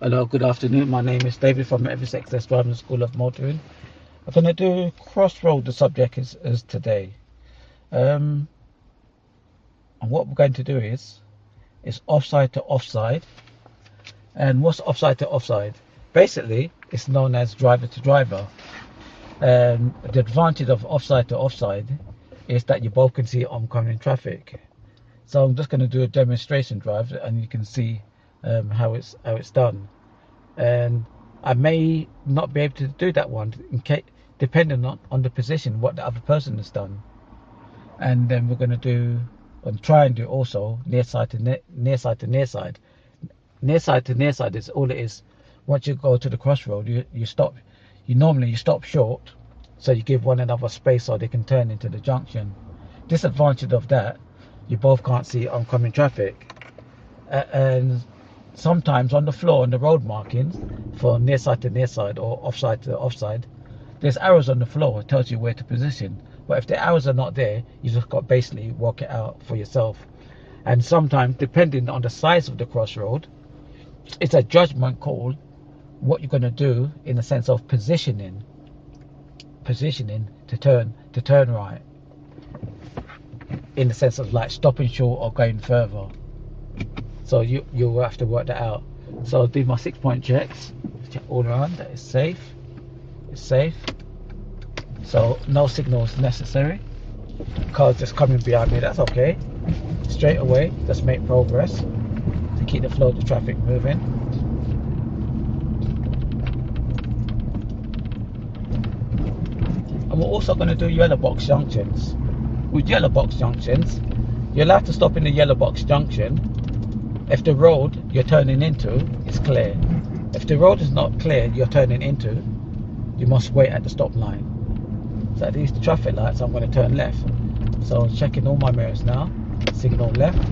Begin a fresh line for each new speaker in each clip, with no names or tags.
Hello, good afternoon. My name is David from Everest Access Driving School of Motoring. I'm going to do crossroad. The subject is today. And what we're going to do is offside to offside. And what's offside to offside? Basically, it's known as driver to driver. And the advantage of offside to offside is that you both can see oncoming traffic. So I'm just going to do a demonstration drive, and you can see how it's done. And I may not be able to do that one depending on the position, what the other person has done. And then we're going to do and try and do also near side to near side to near side. Near side to near side is all it is. Once you go to the crossroad, you stop. You stop short, so you give one another space so they can turn into the junction. Disadvantage of that, you both can't see oncoming traffic, and sometimes on the floor on the road markings for near side to near side or offside to offside, there's arrows on the floor. It tells you where to position. But if the arrows are not there, you just got to basically work it out for yourself. And sometimes, depending on the size of the crossroad, it's a judgment call what you're going to do in the sense of positioning to turn right, in the sense of like stopping short or going further. So you will have to work that out. So I'll do my 6-point checks, check all around that it's safe. It's safe. So no signals necessary. Cars just coming behind me, that's okay. Straight away, just make progress to keep the flow of the traffic moving. And we're also going to do yellow box junctions. With yellow box junctions, you'll have to stop in the yellow box junction if the road you're turning into is clear. If the road is not clear you're turning into, you must wait at the stop line. So at these traffic lights, I'm going to turn left. So checking all my mirrors now. Signal left.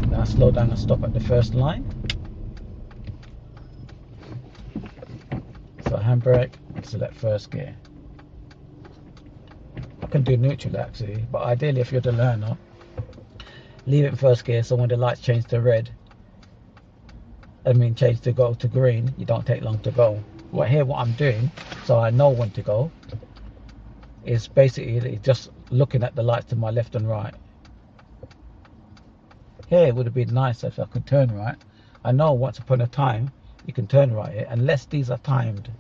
Now slow down and stop at the first line. So handbrake, select first gear. I can do neutral actually, but ideally if you're the learner, leave it in first gear, so when the lights change to red, change to go to green, you don't take long to go. Well, here what I'm doing, so I know when to go, is basically just looking at the lights to my left and right. Here it would have been nice if I could turn right. I know once upon a time you can turn right here, unless these are timed.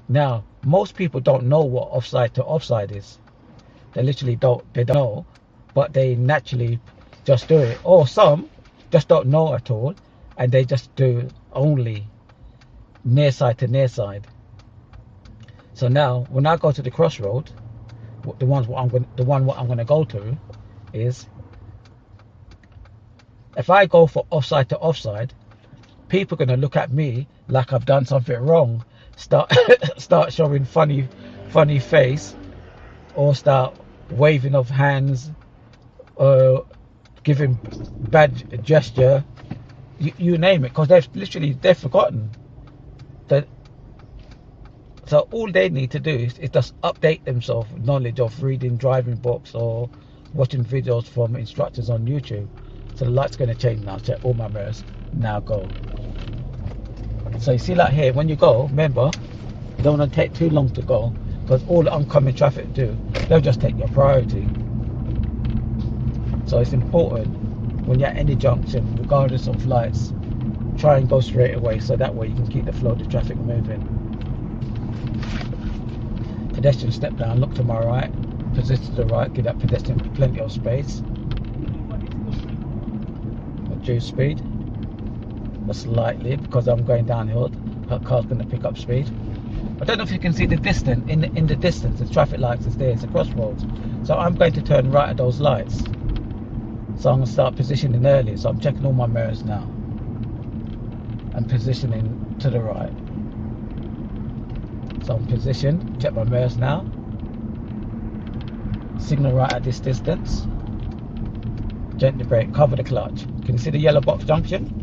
Now, most people don't know what offside to offside is. They literally don't know, but they naturally just do it. Or some just don't know at all, and they just do only near side to near side. So now, when I go to the crossroad, the one what I'm going to go to is, if I go for offside to offside, people are going to look at me like I've done something wrong. Start showing funny face, or start waving of hands, giving bad gesture, you name it, because they've forgotten that. So all they need to do is just update themselves knowledge of reading driving books or watching videos from instructors on YouTube. So the light's going to change now. Check all my mirrors. Now go. So you see, like here, when you go, remember, you don't want to take too long to go, because all the oncoming traffic do, they'll just take your priority. So it's important when you're at any junction, regardless of lights, try and go straight away, so that way you can keep the flow of the traffic moving. Pedestrian, step down, look to my right, position to the right, give that pedestrian plenty of space. Reduce speed, but slightly, because I'm going downhill, her car's going to pick up speed. I don't know if you can see the distance, in the distance, the traffic lights is there, it's a crossroads. So I'm going to turn right at those lights. So I'm going to start positioning early, so I'm checking all my mirrors now. And positioning to the right. So I'm positioned, check my mirrors now. Signal right at this distance. Gently brake, cover the clutch. Can you see the yellow box junction?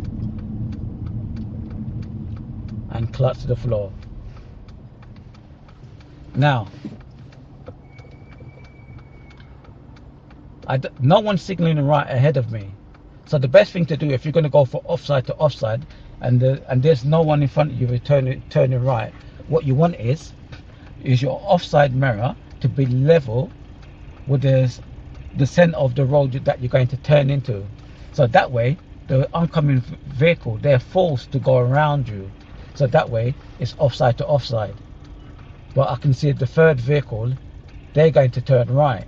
And clutch to the floor. Now, No one's signaling right ahead of me. So the best thing to do if you're going to go for offside to offside, and there's no one in front of you turning right, what you want is your offside mirror to be level with the center of the road that you're going to turn into. So that way, the oncoming vehicle, they're forced to go around you. So that way, it's offside to offside. But I can see the third vehicle, they're going to turn right.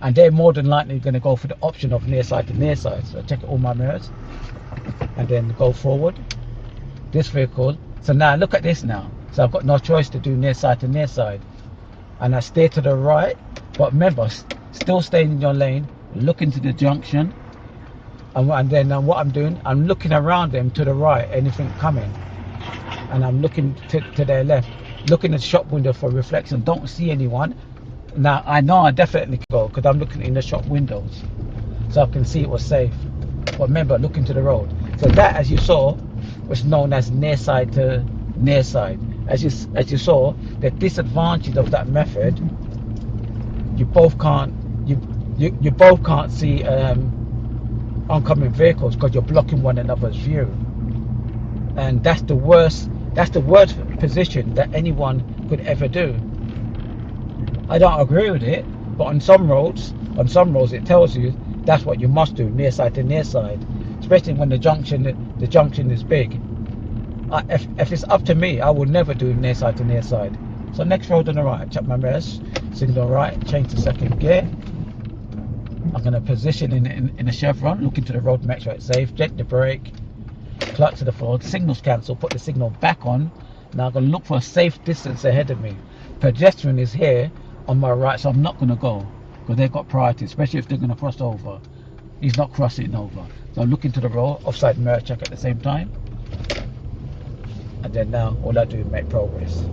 And they're more than likely going to go for the option of near side to near side. So check all my mirrors and then go forward. This vehicle. So now look at this now. So I've got no choice to do near side to near side. And I steer to the right. But remember, still staying in your lane, look into the junction. And then what I'm doing, I'm looking around them to the right, anything coming. And I'm looking to their left, looking at the shop window for reflection. Don't see anyone. Now I know I definitely can go because I'm looking in the shop windows, so I can see it was safe. But remember, looking to the road. So that, as you saw, was known as near side to near side. As you saw, the disadvantage of that method, you both can't see oncoming vehicles because you're blocking one another's view, and that's the worst position that anyone could ever do. I don't agree with it, but on some roads it tells you that's what you must do, near side to near side, especially when the junction is big. If it's up to me, I would never do near side to near side. So next road on the right, check my mirrors, signal right, change to second gear. I'm going to position in a chevron, look into the road, make sure it's safe, gently brake, clutch to the floor, signals cancel, put the signal back on. Now I'm going to look for a safe distance ahead of me. Pedestrian is here on my right, so I'm not going to go because they've got priority, especially if they're going to cross over. He's not crossing over. So look into the road, offside mirror check at the same time. And then now all I do is make progress.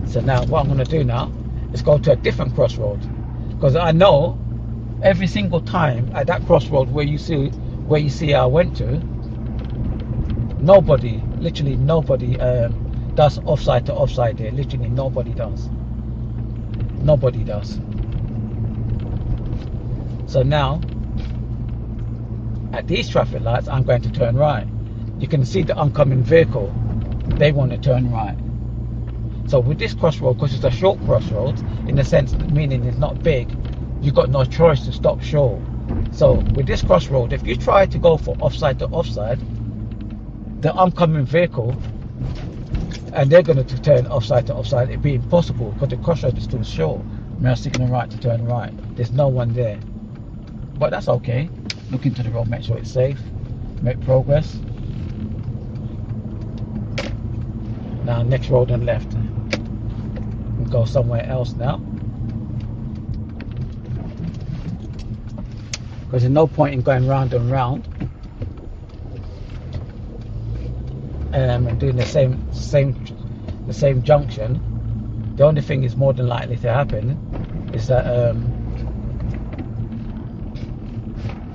So now what I'm going to do now is go to a different crossroad, because I know every single time at that crossroad where you see I went to, nobody, literally nobody does offside to offside there. Literally nobody does. Nobody does. So now at these traffic lights I'm going to turn right. You can see the oncoming vehicle, they want to turn right. So with this crossroad, because it's a short crossroad, in the sense meaning it's not big, you've got no choice to stop short. So with this crossroad, if you try to go for offside to offside, the oncoming vehicle, and they're going to turn offside to offside, it'd be impossible because the crossroad is too short. Now signal right to turn right. There's no one there. But that's okay. Look into the road, make sure it's safe, make progress. Now next road on left. We'll go somewhere else now. Because there's no point in going round and round and doing the same junction. The only thing is more than likely to happen is that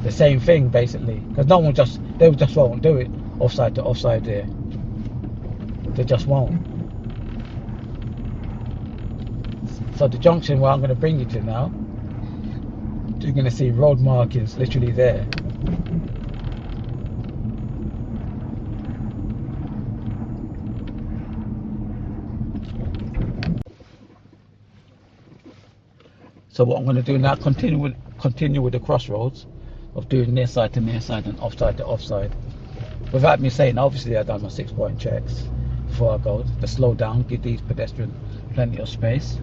the same thing basically, because they just won't do it offside to offside there. They just won't. So the junction where I'm going to bring you to now, you're going to see road markings literally there. So what I'm going to do now, continue with the crossroads of doing near side to near side and offside to offside. Without me saying, obviously I've done my 6-point checks before I go to slow down, give these pedestrians plenty of space.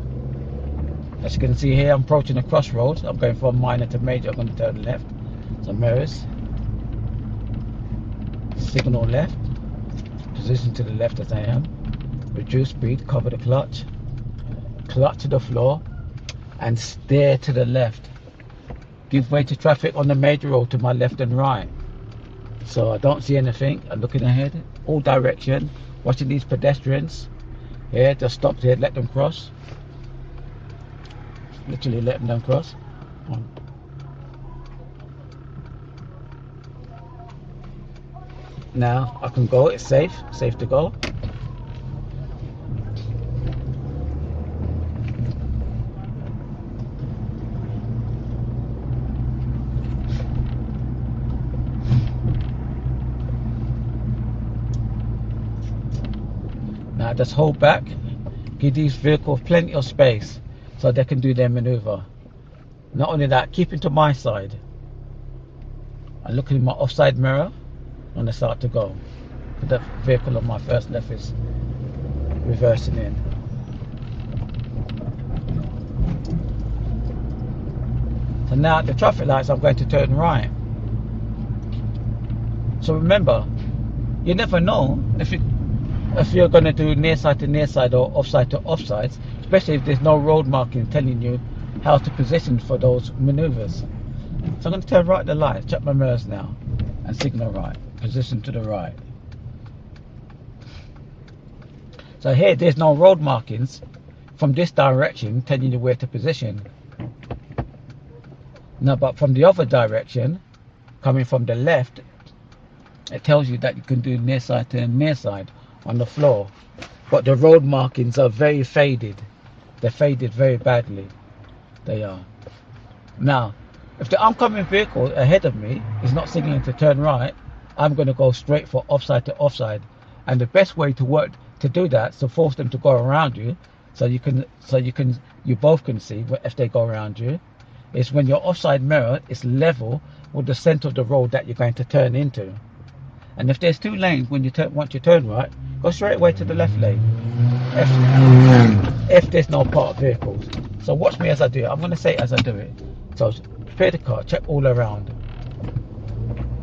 As you can see here, I'm approaching a crossroads. I'm going from minor to major. I'm going to turn left. So mirrors, signal left, position to the left as I am, reduce speed, cover the clutch to the floor, and steer to the left. Give way to traffic on the major road to my left and right. So I don't see anything. I'm looking ahead, all direction, watching these pedestrians. Yeah, just stop here, let them cross. Literally letting them cross. Now I can go, it's safe to go. Now just hold back, give these vehicles plenty of space so they can do their maneuver. Not only that, keep into my side. I look in my offside mirror when I start to go. The vehicle on my first left is reversing in. So now at the traffic lights I'm going to turn right. So remember, you never know if you're going to do near side to near side or offside to offside, especially if there's no road marking telling you how to position for those maneuvers. So I'm going to turn right at the light, check my mirrors now, and signal right, position to the right. So here there's no road markings from this direction telling you where to position. Now, but from the other direction, coming from the left, it tells you that you can do near side to near side on the floor. But the road markings are very faded. They're faded very badly. They are. Now, if the oncoming vehicle ahead of me is not signaling to turn right, I'm going to go straight for offside to offside. And the best way to do that is to force them to go around you, so you both can see if they go around you. Is when your offside mirror is level with the center of the road that you're going to turn into. And if there's two lanes when you once you turn right, go straight away to the left lane. If there's no parked vehicles. So watch me as I do it. I'm going to say it as I do it. So prepare the car, check all around.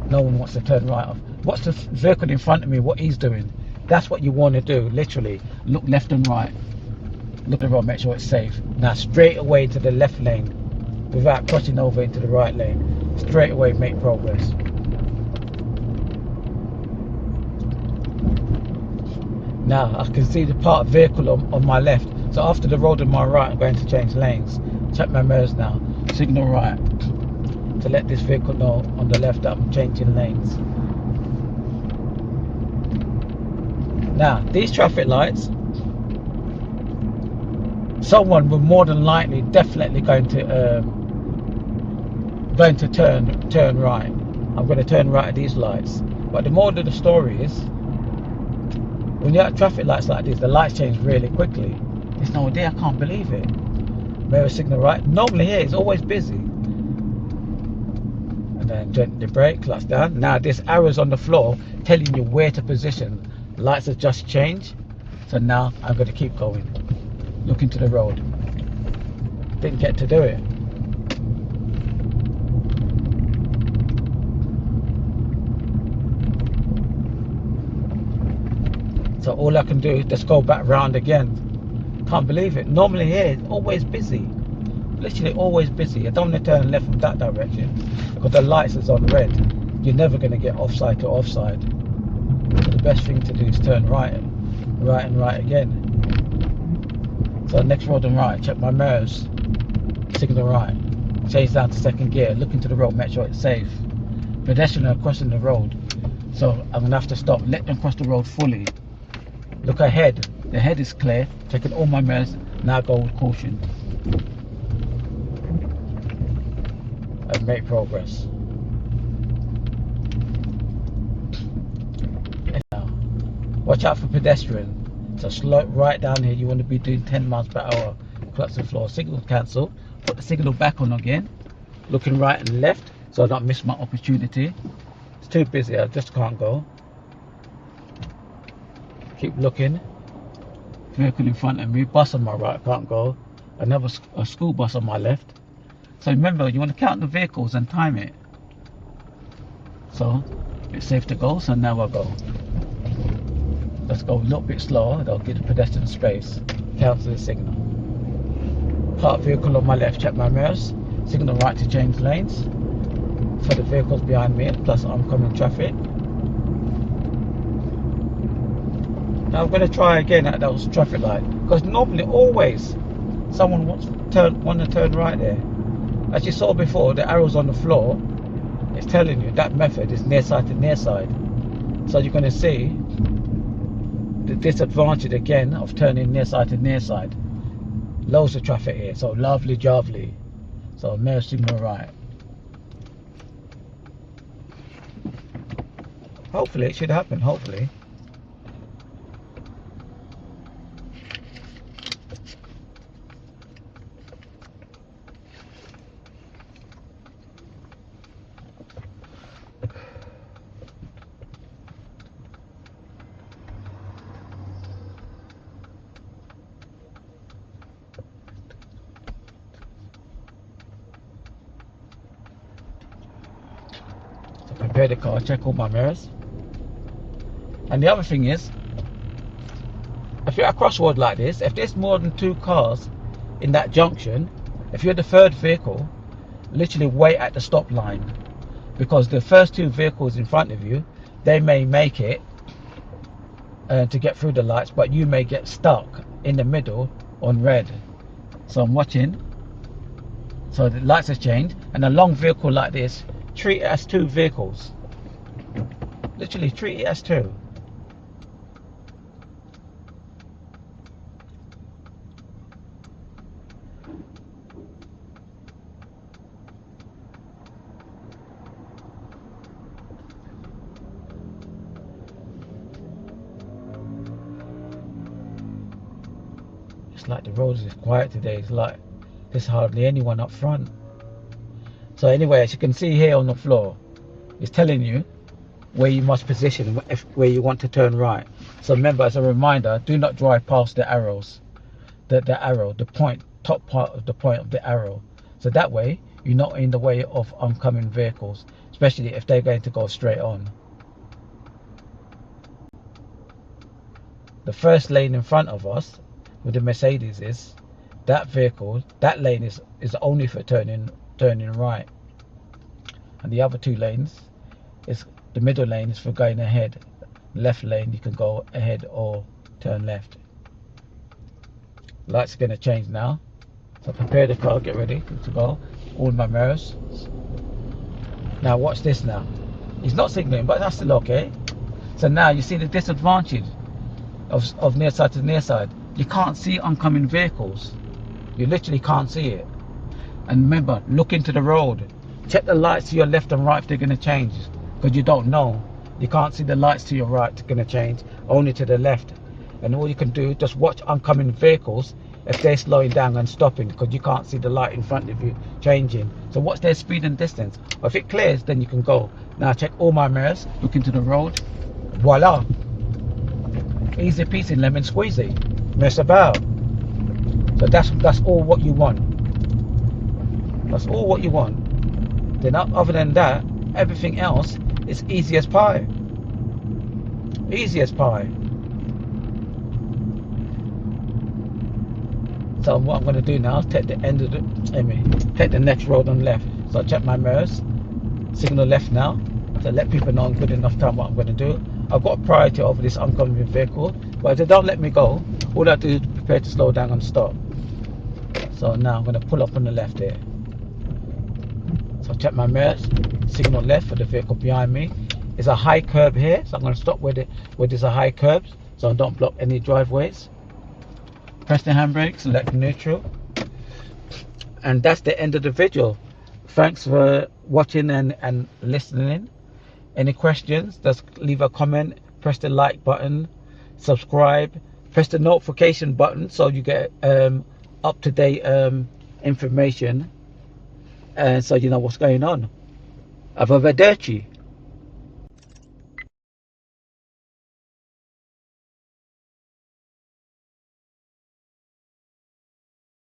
No one wants to turn right off. What's the vehicle in front of me, what he's doing? That's what you want to do, literally. Look left and right. Look at the road, make sure it's safe. Now straight away to the left lane without crossing over into the right lane. Straight away make progress. Now I can see the parked vehicle on my left. So after the road on my right, I'm going to change lanes. Check my mirrors now. Signal right to let this vehicle know on the left that I'm changing lanes. Now these traffic lights, someone will more than likely definitely going to turn right. I'm going to turn right at these lights. But the moral of the story is, when you're at traffic lights like this, the lights change really quickly. There's no idea, I can't believe it. Mirror signal right. Normally here it's always busy. And then gently brake, clutch down. Now there's arrows on the floor telling you where to position. Lights have just changed. So now I'm going to keep going. Looking to the road. Didn't get to do it. So all I can do is just go back round again. Can't believe it. Normally here it's always busy. Literally always busy. I don't want to turn left from that direction because the lights is on red. You're never going to get offside to offside. So the best thing to do is turn right and right again. So next road and right, check my mirrors. Signal right. Change down to second gear. Look into the road, make sure it's safe. Pedestrian are crossing the road. So I'm going to have to stop, let them cross the road fully. Look ahead, the head is clear, checking all my mirrors, now go with caution. And make progress. Now, watch out for pedestrian. So slow right down here, you want to be doing 10 miles per hour, clutch the floor, signal cancel, put the signal back on again, looking right and left, so I don't miss my opportunity. It's too busy, I just can't go. Keep looking. Vehicle in front of me, bus on my right, can't go. Another school bus on my left. So remember, you want to count the vehicles and time it. So it's safe to go, so now I'll go. Let's go a little bit slower, that'll give the pedestrian space. Cancel the signal. Parked vehicle on my left, check my mirrors. Signal right to change lanes for the vehicles behind me, plus oncoming traffic. Now I'm going to try again at those traffic lights, because normally always someone wants to turn right there. As you saw before, the arrows on the floor, it's telling you that method is near side to near side. So you're going to see the disadvantage again of turning near side to near side. Loads of traffic here, so lovely jovely. So mirror signal right. Hopefully it should happen, hopefully. prepare the car, check all my mirrors. And the other thing is, if you're at a crossroad like this, if there's more than 2 cars in that junction, if you're the 3rd vehicle, literally wait at the stop line, because the first 2 vehicles in front of you, they may make it to get through the lights, but you may get stuck in the middle on red. So I'm watching. So the lights have changed, and a long vehicle like this, treat it as 2 vehicles. Literally treat it as 2. It's like the roads is quiet today. It's like there's hardly anyone up front. So anyway, as you can see here on the floor, it's telling you where you must position, where you want to turn right. So remember, as a reminder, do not drive past the arrows, the arrow, the point, top part of the point of the arrow. So that way you're not in the way of oncoming vehicles, especially if they're going to go straight on. The first lane in front of us with the Mercedes is that vehicle, that lane is only for turning right, and the other 2 lanes is, the middle lane is for going ahead. Left lane you can go ahead or turn left. Lights are going to change now, so prepare the car, get ready to go. All my mirrors. Now watch this now. He's not signalling, but that's still okay. So now you see the disadvantage of near side to near side. You can't see oncoming vehicles. You literally can't see it. And remember, look into the road. Check the lights to your left and right if they're going to change, because you don't know. You can't see the lights to your right are going to change, only to the left. And all you can do, just watch oncoming vehicles if they're slowing down and stopping, because you can't see the light in front of you changing. So watch their speed and distance. If it clears, then you can go. Now check all my mirrors, look into the road. Voila. Easy peasy, lemon squeezy. Mess about. So that's all what you want. That's all what you want. Then other than that, everything else is easy as pie. Easy as pie. So what I'm going to do now is take the end of take the next road on left. So I check my mirrors, signal left now, to let people know in good enough time what I'm going to do. I've got priority over this oncoming vehicle, but if they don't let me go, all I do is prepare to slow down and stop. So now I'm going to pull up on the left here. So check my mirrors, signal left for the vehicle behind me. There's a high curb here, so I'm going to stop where there's a high curb, so I don't block any driveways. Press the handbrake, select neutral, and that's the end of the video. Thanks for watching and listening. Any questions, just leave a comment, press the like button, subscribe, press the notification button so you get up-to-date information, and so you know what's going on. Arrivederci.